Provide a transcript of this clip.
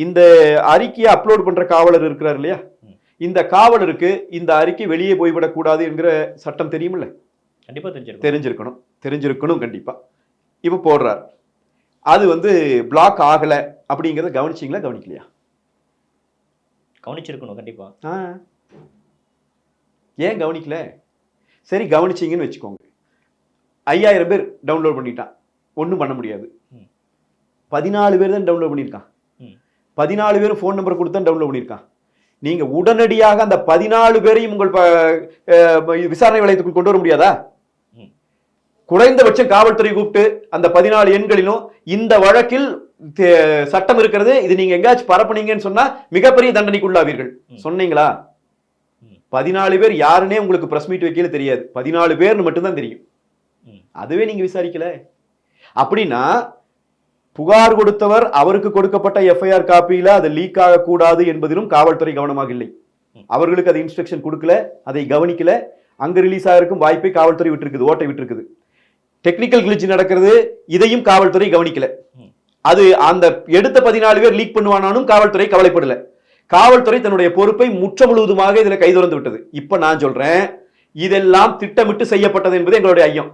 இந்த அறிக்கையை அப்லோட் பண்ற காவலர் இருக்கிறார் இல்லையா, இந்த காவலருக்கு இந்த அறிக்கை வெளியே போய்விடக்கூடாது என்கிற சட்டம் தெரியுமில்ல? கண்டிப்பா தெரிஞ்சிருக்கணும். தெரிஞ்சிருக்கணும் கண்டிப்பா. இப்ப போடுறார். அது பிளாக் ஆகல அப்படிங்கறத கவனிச்சீங்களா கவனிக்கலையா? கவனிச்சிருக்கணும் கண்டிப்பா. ஏன் கவனிக்கல? சரி கவனிச்சீங்கன்னு வச்சுக்கோங்க. 5000 பேர் டவுன்லோட் பண்ணிட்டான். ஒன்றும் பண்ண முடியாது. 14 பேர் தான் டவுன்லோட் பண்ணியிருக்கான். 14 பேரும் ஃபோன் நம்பர் கொடுத்து தான் டவுன்லோட் பண்ணியிருக்கான். நீங்க உடனடியாக அந்த 14 பேரையும் உங்கள் விசாரணை வளையத்துக்குள் கொண்டு வர முடியாதா? குறைந்தபட்சம் காவல்துறை கூப்பிட்டு அந்த 14 எண்களிலும் இந்த வழக்கில் சட்டம் இருக்கிறது, இது நீங்க எங்காச்சும் பரப்புனீங்கன்னு சொன்னா மிகப்பெரிய தண்டனைக்கு உள்ளாவீர்கள் சொன்னீங்களா? 14 பேர் யாருன்னே உங்களுக்கு பிரஸ் மீட் வைக்கல தெரியாது. 14 பேர்னு மட்டும்தான் தெரியும். அதுவே நீங்க விசாரிக்கல. அப்படின்னா புகார் கொடுத்தவர் அவருக்கு கொடுக்கப்பட்ட எஃப்ஐஆர் காப்பியில அது லீக் ஆகக்கூடாது என்பதிலும் காவல்துறை கவனமாக இல்லை. அவர்களுக்கு அது இன்ஸ்ட்ரக்ஷன் கொடுக்கல, அதை கவனிக்கல. அங்க ரிலீஸ் ஆகிருக்கும் வாய்ப்பை காவல்துறை விட்டுருக்குது, ஓட்டை விட்டுருக்குது. டெக்னிக்கல் கிளிச் நடக்கிறது, இதையும் காவல்துறை கவனிக்கல. அது அந்த எடுத்த 14 பேர் லீக் பண்ணுவானானும் காவல்துறை கவலைப்படல. காவல்துறை தன்னுடைய பொறுப்பை முற்ற முழுவதுமாக இதுல கைதுறந்து விட்டது. இப்ப நான் சொல்றேன், இதெல்லாம் திட்டமிட்டு செய்யப்பட்டது என்பது எங்களுடைய ஐயம்.